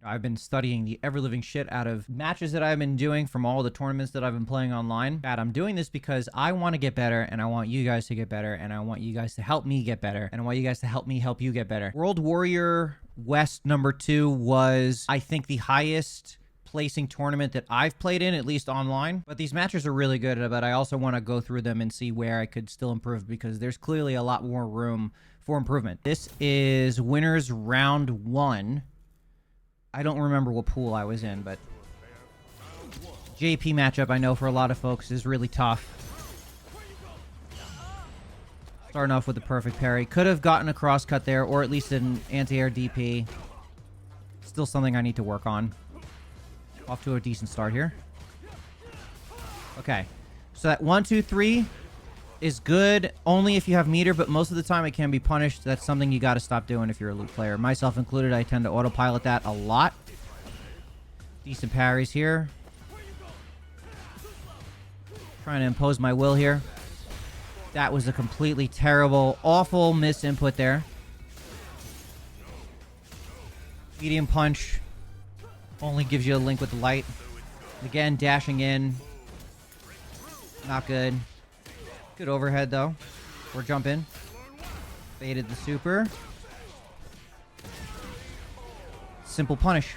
I've been studying the ever-living shit out of matches that I've been doing from all the tournaments that I've been playing online. And I'm doing this because I want to get better, and I want you guys to get better, and I want you guys to help me get better, and I want you guys to help me help you get better. World Warrior West #2 was, I think, the highest placing tournament that I've played in, at least online. But these matches are really good, but I also want to go through them and see where I could still improve, because there's clearly a lot more room for improvement. This is winners round 1. I don't remember what pool I was in, but JP matchup, I know for a lot of folks, is really tough. Starting off with the perfect parry. Could have gotten a cross cut there, or at least an anti-air DP. Still something I need to work on. Off to a decent start here. Okay. So that 1, 2, 3 is good only if you have meter, but most of the time it can be punished. That's something you got to stop doing if you're a loot player. Myself included, I tend to autopilot that a lot. Decent parries here. Trying to impose my will here. That was a completely terrible, awful misinput there. Medium punch only gives you a link with the light. Again, dashing in. Not good. Good overhead, though. Or jump in. Baited the super. Simple punish.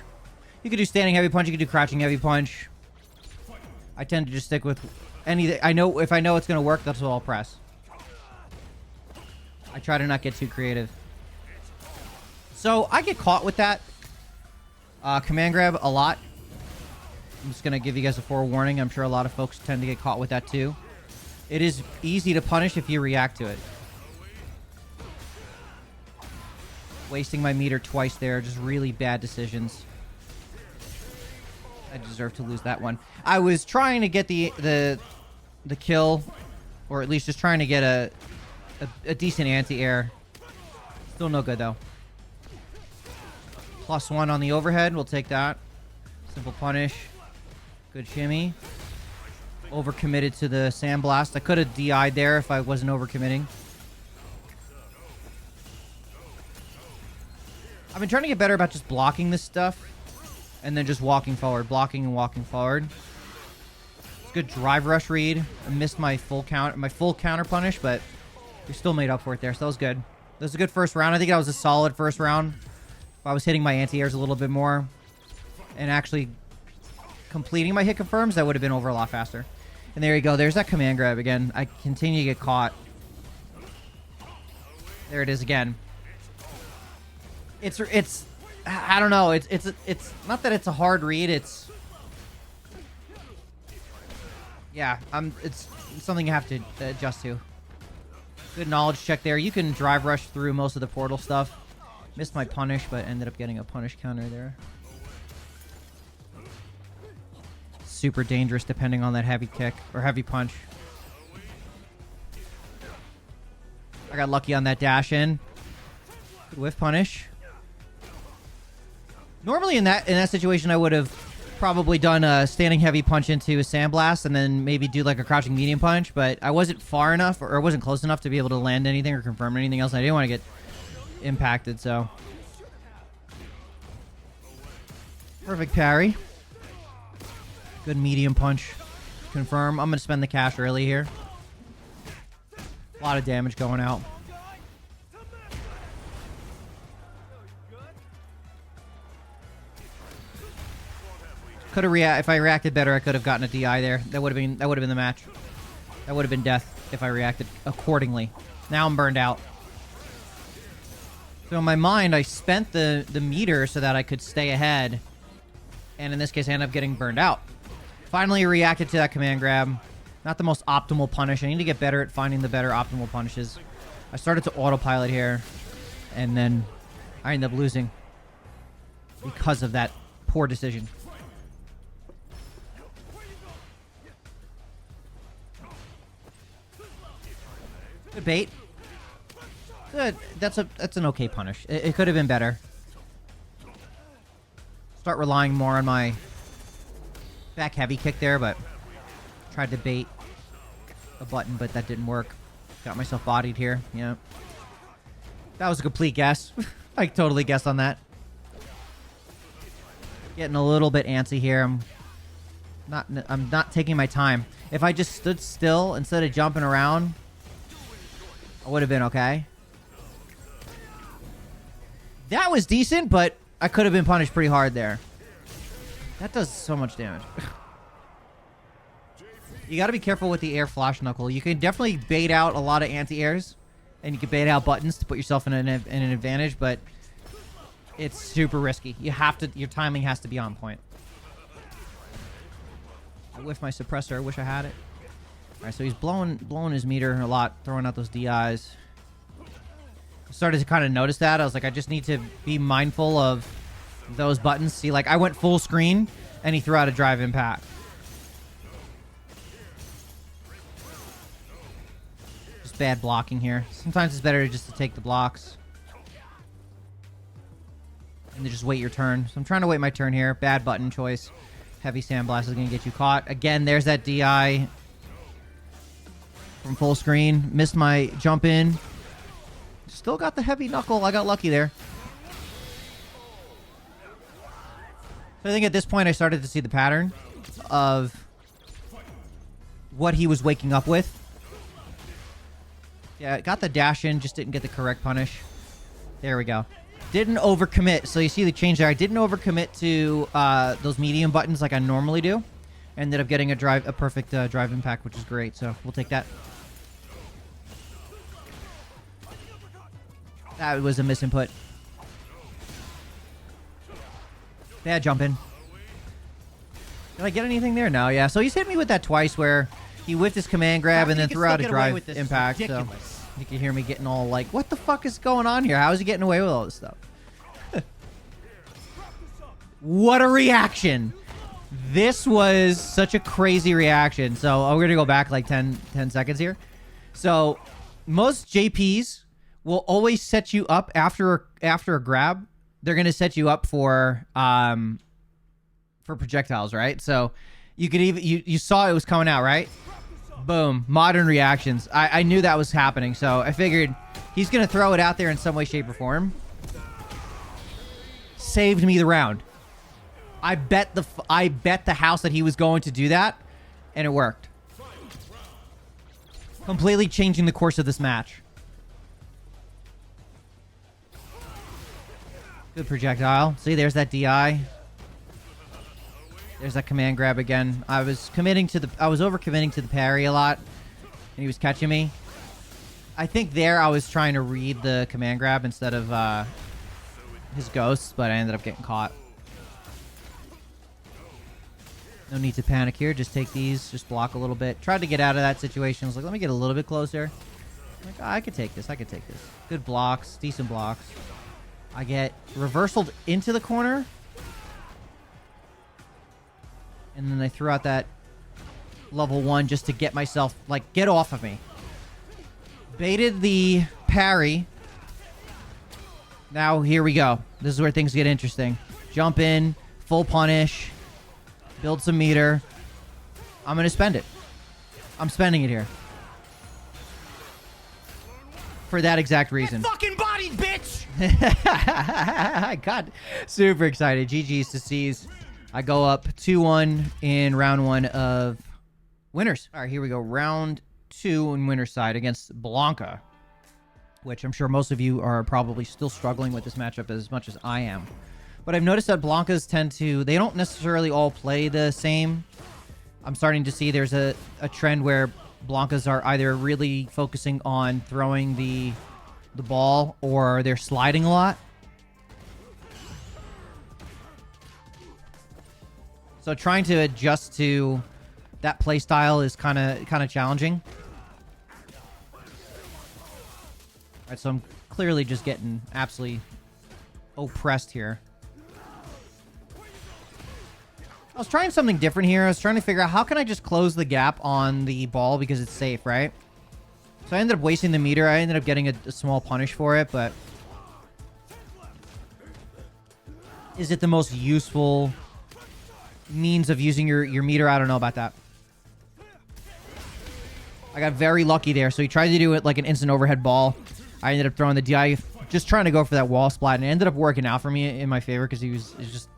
You could do standing heavy punch. You could do crouching heavy punch. I tend to just stick with anything. If I know it's going to work, that's what I'll press. I try to not get too creative. So, I get caught with that. Command grab a lot. I'm just going to give you guys a forewarning. I'm sure a lot of folks tend to get caught with that too. It is easy to punish if you react to it. Wasting my meter twice there. Just really bad decisions. I deserve to lose that one. I was trying to get the kill, or at least just trying to get a decent anti-air. Still no good though. +1 on the overhead. We'll take that. Simple punish. Good shimmy. Overcommitted to the sandblast. I could have DI'd there if I wasn't overcommitting. I've been trying to get better about just blocking this stuff and then just walking forward. Blocking and walking forward. It's good drive rush read. I missed my full counter punish, but we still made up for it there, so that was good. That was a good first round. I think that was a solid first round. If I was hitting my anti-airs a little bit more and actually completing my hit confirms, that would have been over a lot faster. And there you go. There's that command grab again. I continue to get caught. There it is again. It's I don't know. It's not that it's a hard read. It's yeah. It's something you have to adjust to. Good knowledge check there. You can drive rush through most of the portal stuff. Missed my punish, but ended up getting a punish counter there. Super dangerous depending on that heavy kick or heavy punch. I got lucky on that dash in. Good whiff punish. Normally in that situation I would have probably done a standing heavy punch into a sandblast and then maybe do like a crouching medium punch, but I wasn't far enough or I wasn't close enough to be able to land anything or confirm anything else. I didn't want to get impacted, so perfect parry. Good medium punch. Confirm. I'm going to spend the cash early here. A lot of damage going out. Could have if I reacted better, I could have gotten a DI there. That would have been the match. That would have been death if I reacted accordingly. Now I'm burned out. So in my mind, I spent the meter so that I could stay ahead. And in this case, I ended up getting burned out. Finally reacted to that command grab. Not the most optimal punish. I need to get better at finding the better optimal punishes. I started to autopilot here. And then I ended up losing. Because of that poor decision. Good bait. Good. That's an okay punish. It could have been better. Start relying more on my back heavy kick there, but tried to bait a button, but that didn't work. Got myself bodied here. Yeah. That was a complete guess. I totally guessed on that. Getting a little bit antsy here. I'm not taking my time. If I just stood still instead of jumping around, I would have been okay. That was decent, but I could have been punished pretty hard there. That does so much damage. You got to be careful with the air flash knuckle. You can definitely bait out a lot of anti-airs, and you can bait out buttons to put yourself in an advantage, but it's super risky. You have to. Your timing has to be on point. I whiffed my suppressor. I wish I had it. All right, so he's blowing his meter a lot, throwing out those DIs. I started to kind of notice that. I was like, I just need to be mindful of those buttons. See, like I went full screen, and he threw out a drive impact. Just bad blocking here. Sometimes it's better just to take the blocks and then just wait your turn. So I'm trying to wait my turn here. Bad button choice. Heavy Sandblast is going to get you caught. Again, there's that DI from full screen. Missed my jump in. Still got the heavy knuckle. I got lucky there. So I think at this point I started to see the pattern of what he was waking up with. Yeah, got the dash in, just didn't get the correct punish. There we go. Didn't overcommit. So you see the change there. I didn't overcommit to those medium buttons like I normally do. Ended up getting a perfect drive impact, which is great. So we'll take that. That was a misinput. Bad jump in. Did I get anything there? No, yeah. So he's hit me with that twice where he whiffed his command grab and then threw out a drive impact. So you can hear me getting all like, what the fuck is going on here? How is he getting away with all this stuff? What a reaction. This was such a crazy reaction. So we're going to go back like 10 seconds here. So most JPs will always set you up after a grab. They're going to set you up for projectiles, right? So you could even you saw it was coming out, right? Boom. Modern reactions. I knew that was happening, so I figured he's going to throw it out there in some way, shape, or form. Saved me the round. I bet the house that he was going to do that, and it worked. Completely changing the course of this match. Good projectile. See, there's that DI. There's that command grab again. I was overcommitting to the parry a lot, and he was catching me. I think there I was trying to read the command grab instead of his ghosts, but I ended up getting caught. No need to panic here. Just take these. Just block a little bit. Tried to get out of that situation. I was like, let me get a little bit closer. I'm like, oh, I could take this. I could take this. Good blocks. Decent blocks. I get reversaled into the corner. And then I threw out that level 1 just to get myself, like, get off of me. Baited the parry. Now, here we go. This is where things get interesting. Jump in. Full punish. Build some meter. I'm going to spend it. I'm spending it here. For that exact reason. Get fucking bodied, bitch! I got super excited. GG's to C's. I go up 2-1 in round 1 of winners. All right, here we go. Round 2 in winner's side against Blanca, which I'm sure most of you are probably still struggling with this matchup as much as I am. But I've noticed that Blancas they don't necessarily all play the same. I'm starting to see there's a trend where Blancas are either really focusing on throwing the ball or they're sliding a lot. So trying to adjust to that play style is kind of challenging. All right, so I'm clearly just getting absolutely oppressed here. I was trying something different here. I was trying to figure out how can I just close the gap on the ball because it's safe, right? So I ended up wasting the meter. I ended up getting a small punish for it, but is it the most useful means of using your meter? I don't know about that. I got very lucky there. So he tried to do it like an instant overhead ball. I ended up throwing the DI, just trying to go for that wall splat, and it ended up working out for me in my favor because he was just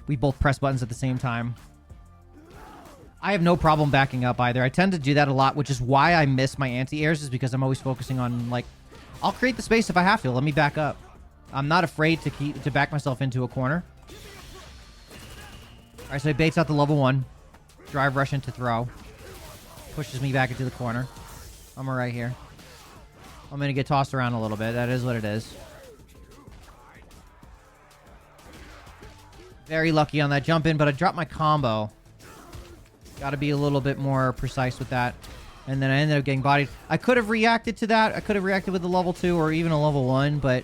we both press buttons at the same time. I have no problem backing up either. I tend to do that a lot, which is why I miss my anti-airs, is because I'm always focusing on, like, I'll create the space if I have to. Let me back up. I'm not afraid to back myself into a corner. All right, so he baits out the level 1. Drive rush into throw. Pushes me back into the corner. I'm all right here. I'm going to get tossed around a little bit. That is what it is. Very lucky on that jump in, but I dropped my combo. Got to be a little bit more precise with that. And then I ended up getting bodied. I could have reacted to that. I could have reacted with the level 2 or even a level 1, but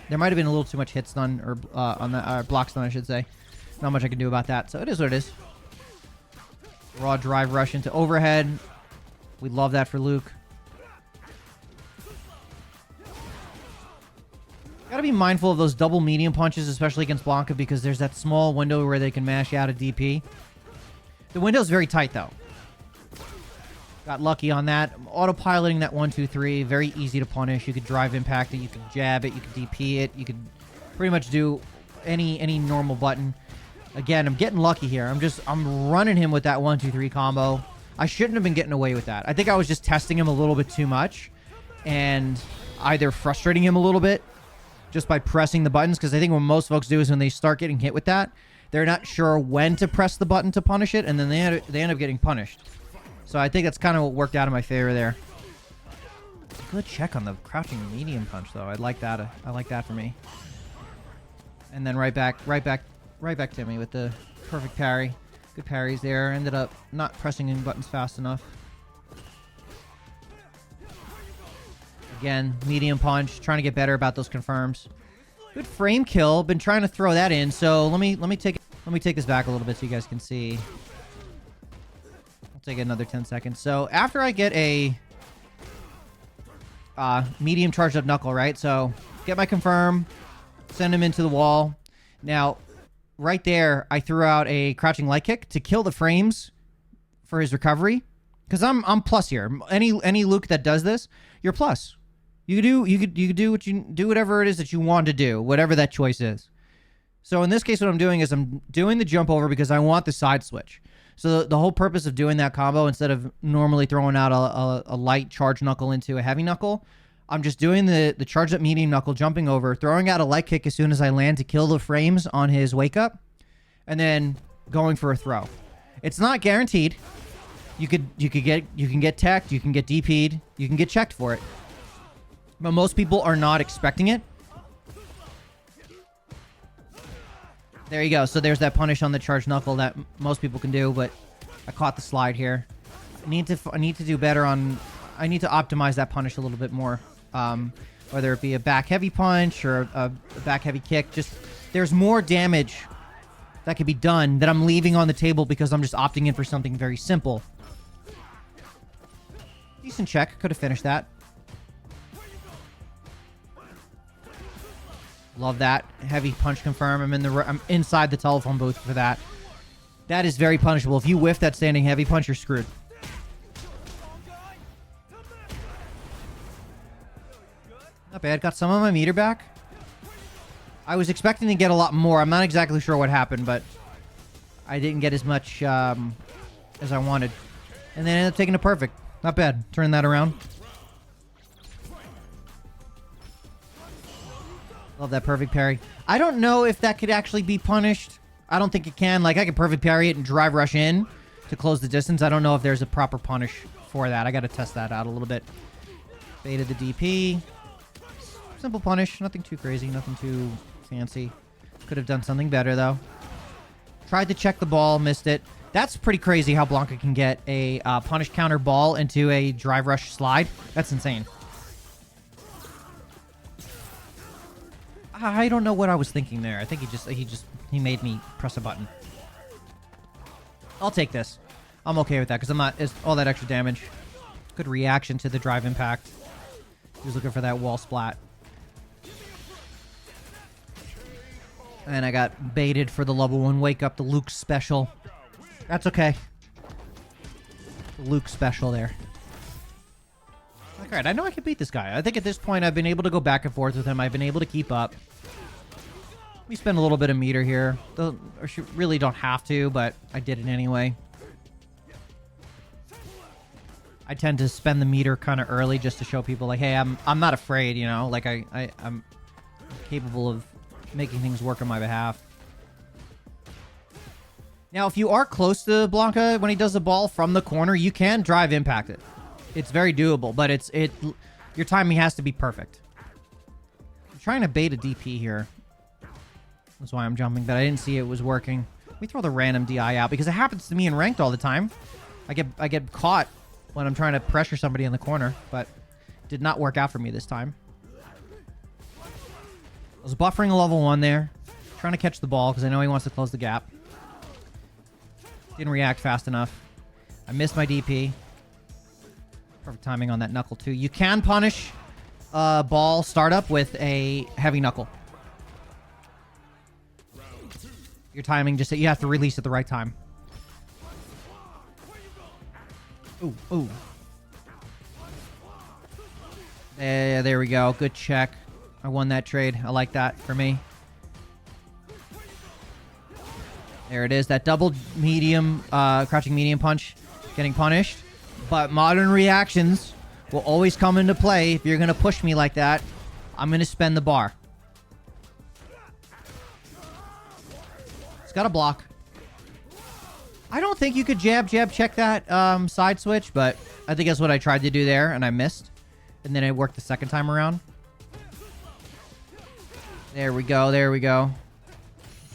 there might have been a little too much hit stun, or on the block stun, I should say. Not much I can do about that, so it is what it is. Raw drive rush into overhead. We love that for Luke. Gotta be mindful of those double medium punches, especially against Blanka, because there's that small window where they can mash you out of DP. The window's very tight, though. Got lucky on that. Autopiloting that 1, 2, 3. Very easy to punish. You could drive impact it. You could jab it. You could DP it. You could pretty much do any normal button. Again, I'm getting lucky here. I'm running him with that 1, 2, 3 combo. I shouldn't have been getting away with that. I think I was just testing him a little bit too much and either frustrating him a little bit just by pressing the buttons, because I think what most folks do is when they start getting hit with that, they're not sure when to press the button to punish it, and then they end up getting punished. So I think that's kind of what worked out in my favor there. Good check on the crouching medium punch, though. I like that. I like that for me. And then right back to me with the perfect parry. Good parries there. Ended up not pressing in buttons fast enough. Again, medium punch. Trying to get better about those confirms. Good frame kill. Been trying to throw that in. So let me take this back a little bit so you guys can see. I'll take another 10 seconds. So after I get a medium charged up knuckle, right? So get my confirm, send him into the wall. Now, right there, I threw out a crouching light kick to kill the frames for his recovery, because I'm plus here. Any Luke that does this, you're plus. You could do whatever it is that you want to do, whatever that choice is. So in this case, what I'm doing is I'm doing the jump over because I want the side switch. So the whole purpose of doing that combo, instead of normally throwing out a light charge knuckle into a heavy knuckle, I'm just doing the charged up medium knuckle, jumping over, throwing out a light kick as soon as I land to kill the frames on his wake up, and then going for a throw. It's not guaranteed. You can get teched, you can get DP'd, you can get checked for it. But most people are not expecting it. There you go. So there's that punish on the charged knuckle that most people can do, but I caught the slide here. I need to do better on. I need to optimize that punish a little bit more. Whether it be a back heavy punch or a back heavy kick, just there's more damage that could be done that I'm leaving on the table because I'm just opting in for something very simple. Decent check. Could have finished that. Love that. Heavy punch confirm. I'm inside the telephone booth for that. That is very punishable. If you whiff that standing heavy punch, you're screwed. Not bad. Got some of my meter back. I was expecting to get a lot more. I'm not exactly sure what happened, but I didn't get as much as I wanted. And then ended up taking a perfect. Not bad. Turn that around. Love that perfect parry. I don't know if that could actually be punished. I don't think it can. Like, I could perfect parry it and drive rush in to close the distance. I don't know if there's a proper punish for that. I got to test that out a little bit. Baited the DP. Simple punish. Nothing too crazy. Nothing too fancy. Could have done something better, though. Tried to check the ball. Missed it. That's pretty crazy how Blanka can get a punish counter ball into a drive rush slide. That's insane. I don't know what I was thinking there. I think he made me press a button. I'll take this. I'm okay with that because I'm not all that extra damage. Good reaction to the drive impact. He was looking for that wall splat. And I got baited for the level 1 wake up, the Luke special. That's okay. The Luke special there. Alright, I know I can beat this guy. I think at this point I've been able to go back and forth with him. I've been able to keep up. me spend a little bit of meter here. Really don't have to, but I did it anyway. I tend to spend the meter kind of early just to show people like, hey, I'm not afraid, you know? Like I'm capable of making things work on my behalf. Now, if you are close to Blanca when he does the ball from the corner, you can drive impact it. It's very doable, but your timing has to be perfect. I'm trying to bait a DP here. That's why I'm jumping, but I didn't see it was working. Let me throw the random DI out because it happens to me in ranked all the time. I get caught when I'm trying to pressure somebody in the corner, but it did not work out for me this time. I was buffering a level 1 there, trying to catch the ball because I know he wants to close the gap. Didn't react fast enough. I missed my DP. Perfect timing on that knuckle too. You can punish ball startup with a heavy knuckle. Your timing, just you have to release at the right time. Ooh, ooh. There we go. Good check. I won that trade. I like that for me. There it is. That double medium, crouching medium punch getting punished. But modern reactions will always come into play. If you're going to push me like that, I'm going to spend the bar. It's got a block. I don't think you could jab check that side switch, but I think that's what I tried to do there, and I missed. And then it worked the second time around. There we go. There we go.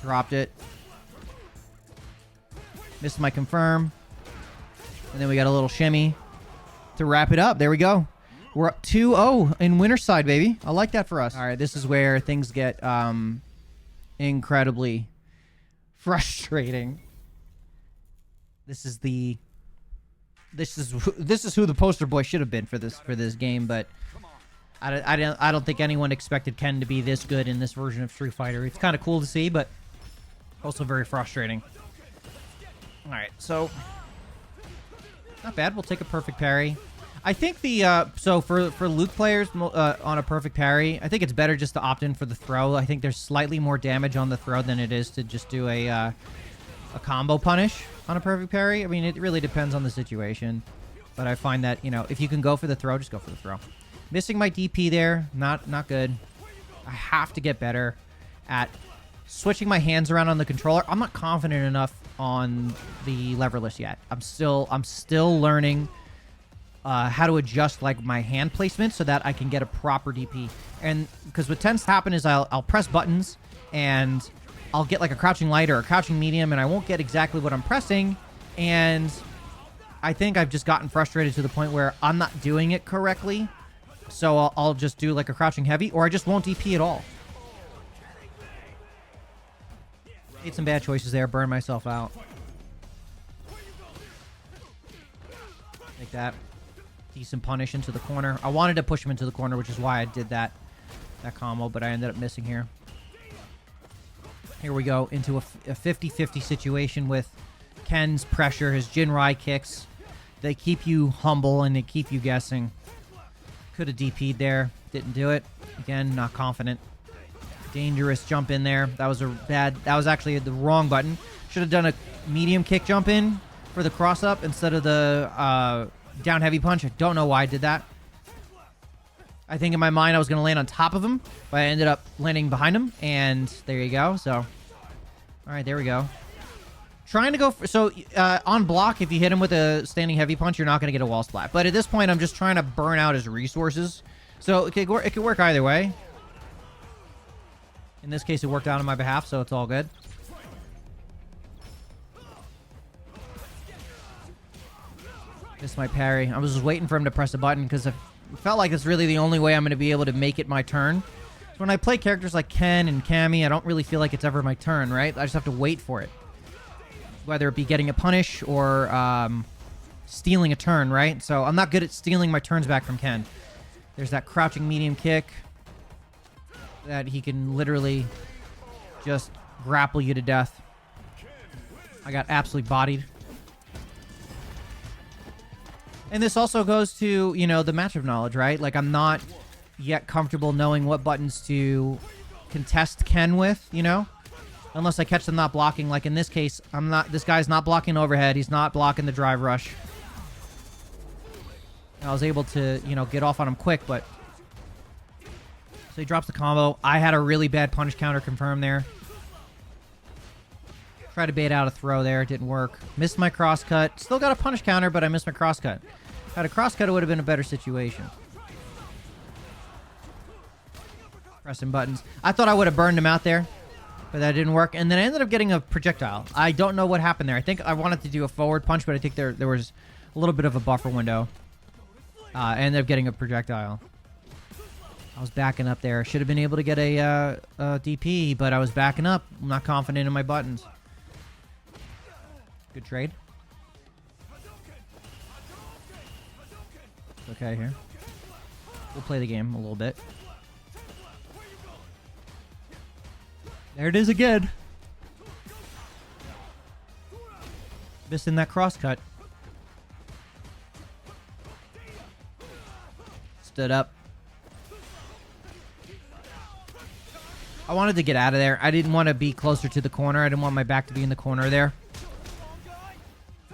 Dropped it. Missed my confirm. And then we got a little shimmy to wrap it up. There we go. We're up 2-0 in winner's side, baby. I like that for us. All right, this is where things get incredibly frustrating. This is who the poster boy should have been for this game, but I don't think anyone expected Ken to be this good in this version of Street Fighter. It's kind of cool to see, but also very frustrating. All right, so not bad. We'll take a perfect parry. I think so for Luke players on a perfect parry, I think it's better just to opt in for the throw. I think there's slightly more damage on the throw than it is to just do a combo punish on a perfect parry. I mean, it really depends on the situation, but I find that, you know, if you can go for the throw, just go for the throw. Missing my DP there, not good. I have to get better at switching my hands around on the controller. I'm not confident enough on the leverless yet. I'm still learning how to adjust like my hand placement so that I can get a proper DP. And because what tends to happen is I'll press buttons and I'll get like a crouching light or a crouching medium, and I won't get exactly what I'm pressing. And I think I've just gotten frustrated to the point where I'm not doing it correctly. So I'll just do like a crouching heavy, or I just won't DP at all. Made some bad choices there. Burned myself out. Like that. Decent punish into the corner. I wanted to push him into the corner, which is why I did that combo, but I ended up missing here. Here we go into a 50-50 situation with Ken's pressure, his Jinrai kicks. They keep you humble and they keep you guessing. Could have DP'd there. Didn't do it. Again, not confident. Dangerous jump in there. That was actually the wrong button. Should have done a medium kick jump in for the cross up instead of the down heavy punch. I don't know why I did that. I think in my mind I was going to land on top of him, but I ended up landing behind him, and there you go. So, all right, there we go. Trying to go for, so on block, if you hit him with a standing heavy punch, you're not going to get a wall splat. But at this point, I'm just trying to burn out his resources. So it could work either way. In this case, it worked out on my behalf, so it's all good. Missed my parry. I was just waiting for him to press a button because I felt like it's really the only way I'm going to be able to make it my turn. So when I play characters like Ken and Cammy, I don't really feel like it's ever my turn, right? I just have to wait for it. Whether it be getting a punish or stealing a turn, right? So I'm not good at stealing my turns back from Ken. There's that crouching medium kick that he can literally just grapple you to death. I got absolutely bodied. And this also goes to, you know, the matchup knowledge, right? Like, I'm not yet comfortable knowing what buttons to contest Ken with, you know? Unless I catch them not blocking. Like in this case, this guy's not blocking overhead. He's not blocking the drive rush. I was able to, you know, get off on him quick, but... So he drops the combo. I had a really bad punish counter confirmed there. Tried to bait out a throw there. It didn't work. Missed my cross cut. Still got a punish counter, but I missed my cross cut. Had a cross cut, it would have been a better situation. Pressing buttons. I thought I would have burned him out there, but that didn't work. And then I ended up getting a projectile. I don't know what happened there. I think I wanted to do a forward punch, but I think there was a little bit of a buffer window. I ended up getting a projectile. I was backing up there. Should have been able to get a DP, but I was backing up. I'm not confident in my buttons. Good trade. Okay here. We'll play the game a little bit. There it is again. Missing that cross cut. Stood up. I wanted to get out of there. I didn't want to be closer to the corner. I didn't want my back to be in the corner there.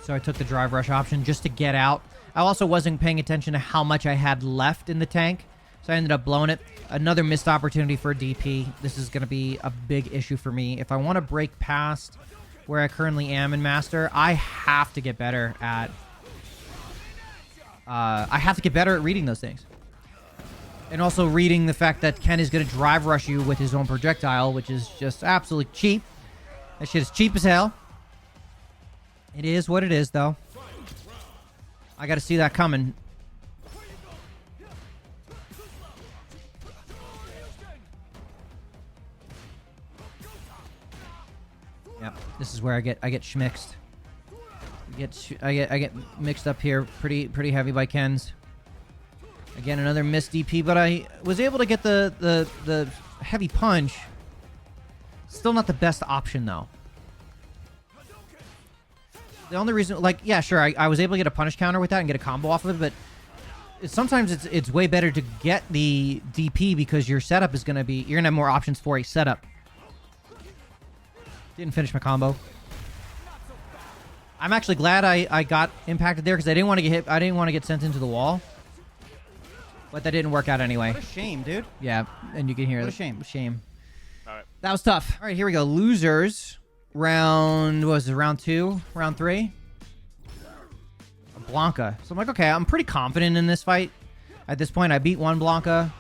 So I took the drive rush option just to get out. I also wasn't paying attention to how much I had left in the tank. So I ended up blowing it. Another missed opportunity for a DP. This is going to be a big issue for me. If I want to break past where I currently am in Master, I have to get better at... I have to get better at reading those things. And also reading the fact that Ken is going to drive rush you with his own projectile, which is just absolutely cheap. That shit is cheap as hell. It is what it is, though. I got to see that coming. Yep, this is where I get schmixed. I get mixed up here pretty heavy by Ken's. Again, another missed DP, but I was able to get the heavy punch. Still not the best option, though. The only reason, like, yeah, sure, I was able to get a punish counter with that and get a combo off of it, but sometimes it's way better to get the DP because your setup is going to be, you're going to have more options for a setup. Didn't finish my combo. I'm actually glad I got impacted there because I didn't want to get hit. I didn't want to get sent into the wall. But that didn't work out anyway. What a shame, dude. Yeah, and you can hear it. What a shame. Shame. All right. That was tough. All right, here we go. Losers. Round, what was it, round 2? Round 3? Blanca. So I'm like, okay, I'm pretty confident in this fight. At this point, I beat one Blanca.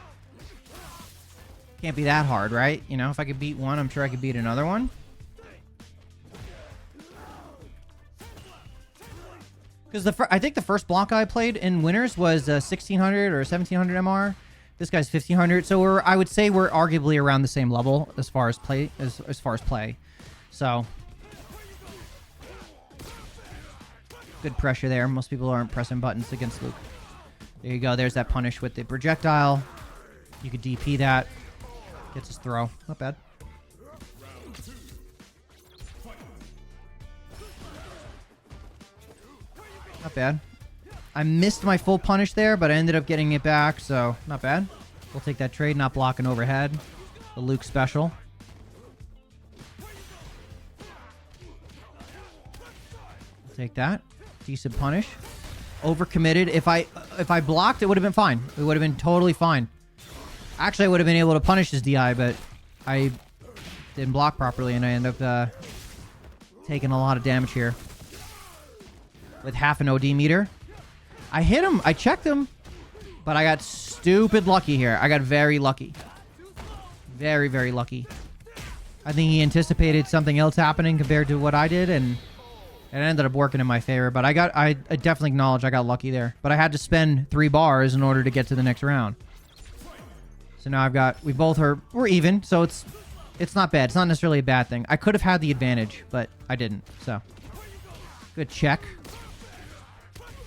Can't be that hard, right? You know, if I could beat one, I'm sure I could beat another one. Because I think the first Blanca I played in Winners was 1600 or 1700 MR. This guy's 1500. So I would say we're arguably around the same level as far as play. As far as play. So good pressure there. Most people aren't pressing buttons against Luke. There you go. There's that punish with the projectile. You could DP that. Gets his throw. Not bad. Not bad. I missed my full punish there, but I ended up getting it back, so not bad. We'll take that trade, not blocking overhead. The Luke special. Take that. Decent punish. Overcommitted. If I blocked, it would have been fine. It would have been totally fine. Actually, I would have been able to punish his DI, but I didn't block properly, and I ended up taking a lot of damage here. With half an OD meter. I hit him. I checked him. But I got stupid lucky here. I got very lucky. Very, very lucky. I think he anticipated something else happening compared to what I did, and it ended up working in my favor. But I definitely acknowledge I got lucky there. But I had to spend 3 bars in order to get to the next round. So now we're even, so it's not bad. It's not necessarily a bad thing. I could have had the advantage, but I didn't. So good check.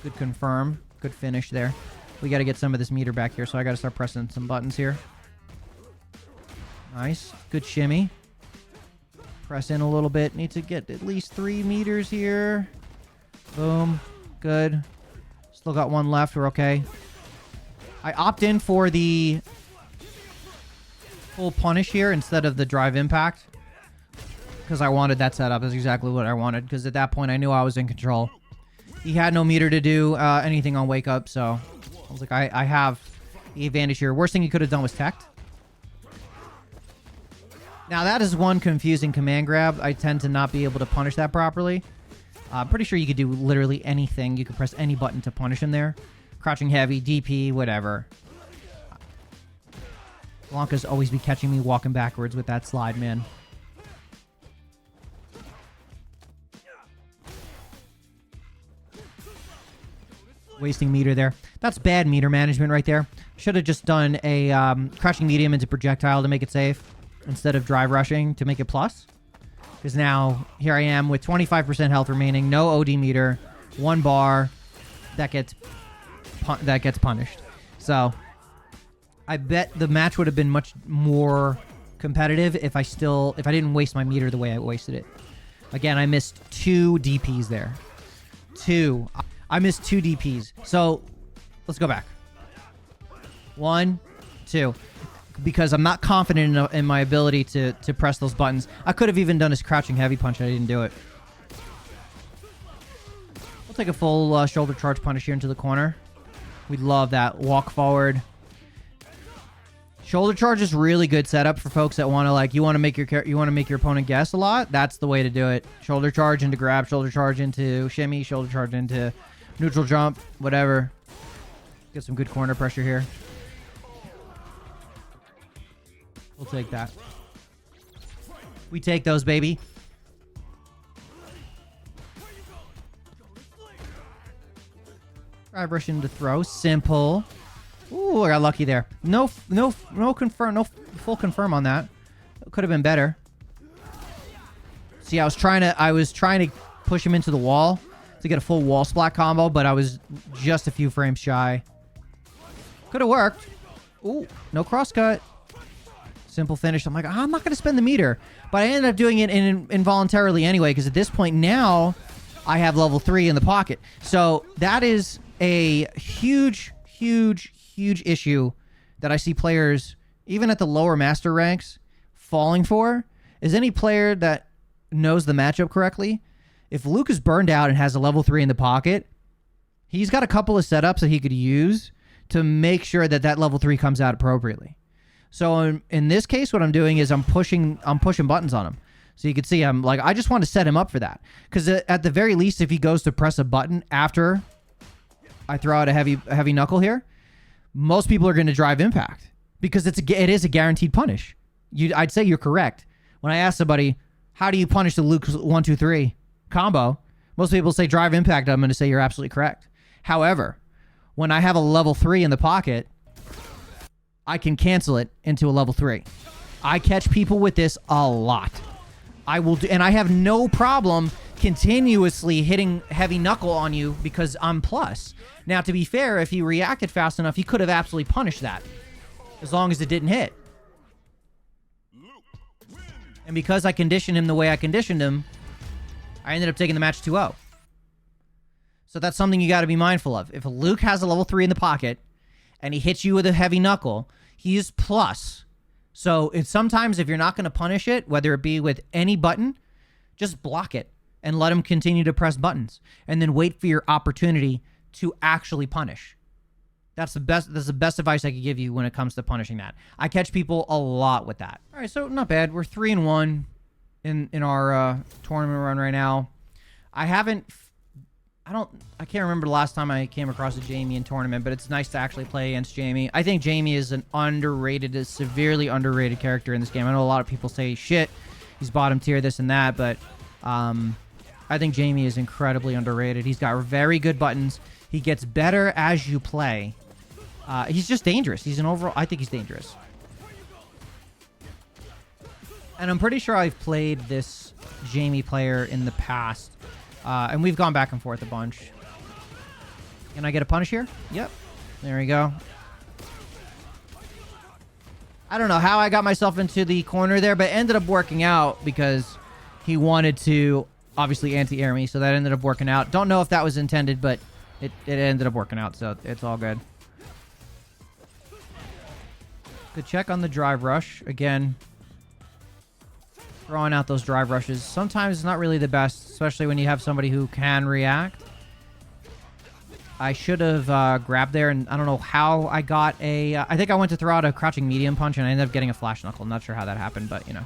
Good confirm. Good finish there. We got to get some of this meter back here, so I got to start pressing some buttons here. Nice. Good shimmy. Press in a little bit. Need to get at least 3 meters here. Boom. Good. Still got 1 left. We're okay. I opt in for the full punish here instead of the drive impact. Because I wanted that setup. That's exactly what I wanted. Because at that point, I knew I was in control. He had no meter to do anything on wake up. So I was like, I have the advantage here. Worst thing he could have done was teched. Now, that is one confusing command grab. I tend to not be able to punish that properly. I'm pretty sure you could do literally anything. You could press any button to punish him there. Crouching heavy, DP, whatever. Blanca's always be catching me walking backwards with that slide, man. Wasting meter there. That's bad meter management right there. Should have just done a crouching medium into projectile to make it safe instead of drive rushing to make it plus. Because now, here I am with 25% health remaining, no OD meter, 1 bar, that gets punished. So, I bet the match would have been much more competitive if I didn't waste my meter the way I wasted it. Again, I missed 2 DPs there. 2. I missed 2 DPs. So, let's go back. 1, 2. Because I'm not confident in my ability to press those buttons. I could have even done his crouching heavy punch. I didn't do it. We'll take a full shoulder charge punish here into the corner. We'd love that. Walk forward. Shoulder charge is really good setup for folks that want to you want to make your opponent guess a lot. That's the way to do it. Shoulder charge into grab, shoulder charge into shimmy, shoulder charge into neutral jump, whatever. Get some good corner pressure here. We'll take that. We take those, baby. Drive rush into throw. Simple. Ooh, I got lucky there. No full confirm on that. Could have been better. See, I was trying to push him into the wall to get a full wall splat combo, but I was just a few frames shy. Could have worked. Ooh, no crosscut. Simple finish. I'm like, I'm not going to spend the meter. But I ended up doing it involuntarily anyway, because at this point now, I have level 3 in the pocket. So that is a huge issue that I see players, even at the lower master ranks, falling for, is any player that knows the matchup correctly. If Luke is burned out and has a level 3 in the pocket, he's got a couple of setups that he could use to make sure that that level 3 comes out appropriately. So in this case, what I'm doing is I'm pushing buttons on him. So you can see I'm like, I just want to set him up for that. Because at the very least, if he goes to press a button after I throw out a heavy knuckle here, most people are going to drive impact. Because it is a guaranteed punish. I'd say you're correct. When I ask somebody, how do you punish the Luke 1, 2, 3 combo? Most people say drive impact. I'm going to say you're absolutely correct. However, when I have a level 3 in the pocket, I can cancel it into a level 3. I catch people with this a lot. I will do, and I have no problem continuously hitting heavy knuckle on you because I'm plus. Now, to be fair, if he reacted fast enough, he could have absolutely punished that, as long as it didn't hit. And because I conditioned him the way I conditioned him, I ended up taking the match 2-0. So that's something you got to be mindful of. If Luke has a level 3 in the pocket, and he hits you with a heavy knuckle, he is plus. So it's sometimes if you're not going to punish it, whether it be with any button, just block it and let him continue to press buttons, and then wait for your opportunity to actually punish. That's the best advice I could give you when it comes to punishing that. I catch people a lot with that. All right, so not bad. We're 3-1 in our tournament run right now. I can't remember the last time I came across a Jamie in tournament, but it's nice to actually play against Jamie. I think Jamie is a severely underrated character in this game. I know a lot of people say, shit, he's bottom tier, this and that, but I think Jamie is incredibly underrated. He's got very good buttons. He gets better as you play. He's just dangerous. I think he's dangerous. And I'm pretty sure I've played this Jamie player in the past. And we've gone back and forth a bunch. Can I get a punish here? Yep. There we go. I don't know how I got myself into the corner there, but it ended up working out because he wanted to obviously anti-air me, so that ended up working out. Don't know if that was intended, but it ended up working out, so it's all good. Good check on the drive rush. Again, throwing out those drive rushes. Sometimes it's not really the best, especially when you have somebody who can react. I should have grabbed there, and I don't know how I got a... I think I went to throw out a crouching medium punch, and I ended up getting a flash knuckle. Not sure how that happened, but, you know.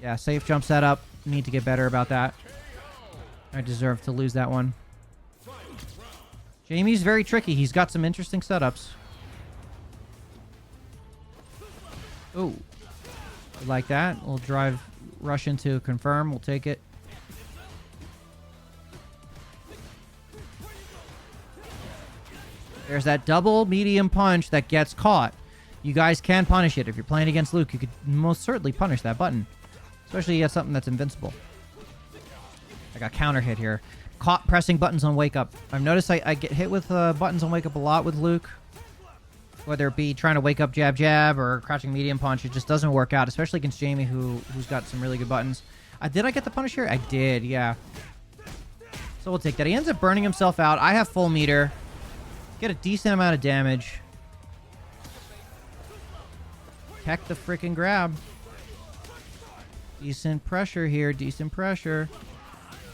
Yeah, safe jump setup. Need to get better about that. I deserve to lose that one. Jamie's very tricky. He's got some interesting setups. Ooh. Like that. We'll drive rush into confirm. We'll take it. There's that double medium punch that gets caught. You guys can punish it. If you're playing against Luke, you could most certainly punish that button. Especially if you have something that's invincible. I got counter hit here. Caught pressing buttons on wake up. I've noticed I get hit with buttons on wake up a lot with Luke. Whether it be trying to wake up jab jab or crouching medium punch, it just doesn't work out, especially against Jamie who's got some really good buttons. Did I get the punish here? I did, yeah. So we'll take that. He ends up burning himself out. I have full meter. Get a decent amount of damage. Heck the freaking grab. Decent pressure here. Decent pressure.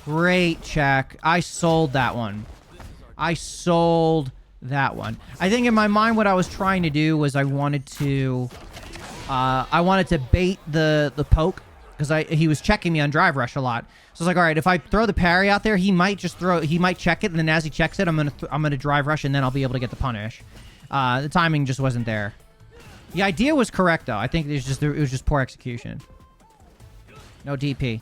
Great check. I sold that one. I sold that one. I think in my mind what I was trying to do was I wanted to bait the poke because he was checking me on drive rush a lot. So I was like, all right, if I throw the parry out there, he might check it, and then as he checks it, I'm gonna drive rush, and then I'll be able to get the punish. The timing just wasn't there. The idea was correct though. I think it was just poor execution. No DP.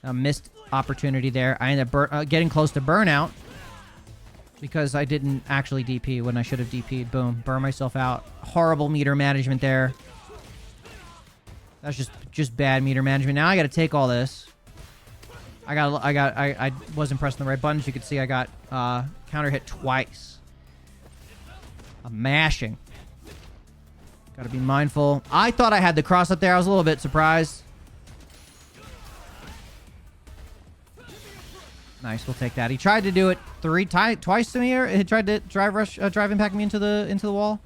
A missed opportunity there. I ended up getting close to burnout because I didn't actually DP when I should have DP'd. Boom, burn myself out. Horrible meter management there. That's just bad meter management. Now I got to take all this. I wasn't pressing the right buttons. You could see I got counter hit twice. I'm mashing. Got to be mindful. I thought I had the cross up there. I was a little bit surprised. Nice, we'll take that. He tried to do it twice to me, or he tried to drive impact me into the wall.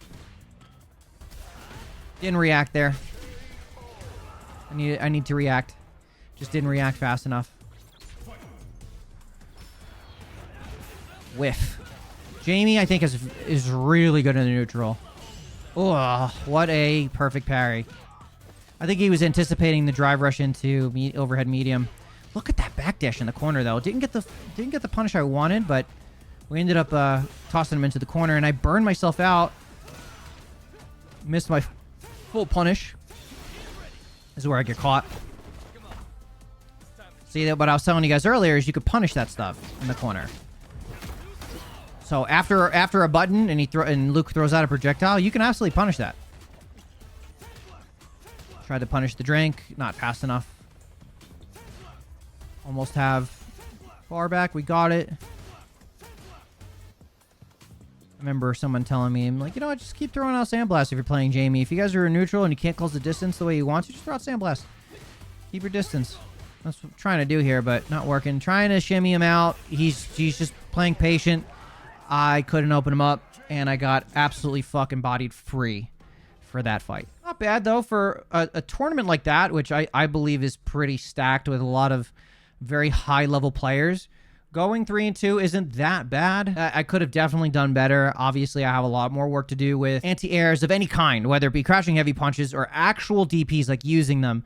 Didn't react there. I need to react. Just didn't react fast enough. Whiff. Jamie, I think, is really good in the neutral. Oh, what a perfect parry. I think he was anticipating the drive rush into overhead medium. Look at that backdash in the corner, though. Didn't get the punish I wanted, but we ended up tossing him into the corner, and I burned myself out. Missed my full punish. This is where I get caught. See, what I was telling you guys earlier is you could punish that stuff in the corner. So after a button and Luke throws out a projectile, you can absolutely punish that. Tried to punish the drink, not fast enough. Almost have far back. We got it. I remember someone telling me, I'm like, you know what, just keep throwing out Sandblast if you're playing Jamie. If you guys are in neutral and you can't close the distance the way you want to, just throw out Sandblast. Keep your distance. That's what I'm trying to do here, but not working. Trying to shimmy him out. He's just playing patient. I couldn't open him up, and I got absolutely fucking bodied free for that fight. Not bad, though, for a tournament like that, which I believe is pretty stacked with a lot of very high-level players. Going 3-2 isn't that bad. I could have definitely done better. Obviously, I have a lot more work to do with anti-airs of any kind, whether it be crouching heavy punches or actual DPs, like using them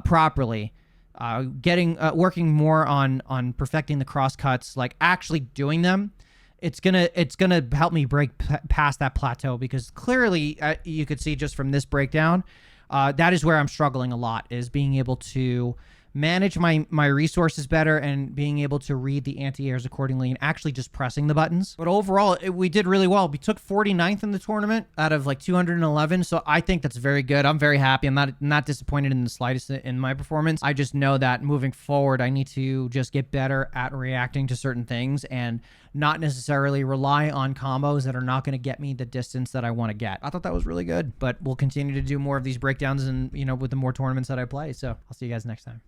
properly. Working more on perfecting the cross cuts, like actually doing them. It's gonna help me break past that plateau, because clearly you could see just from this breakdown, that is where I'm struggling a lot, is being able to manage my resources better and being able to read the anti-airs accordingly and actually just pressing the buttons. But overall, we did really well. We took 49th in the tournament out of like 211, so I think that's very good. I'm very happy. I'm not disappointed in the slightest in my performance. I just know that moving forward, I need to just get better at reacting to certain things and not necessarily rely on combos that are not going to get me the distance that I want to get. I thought that was really good, but we'll continue to do more of these breakdowns and, with the more tournaments that I play. So I'll see you guys next time.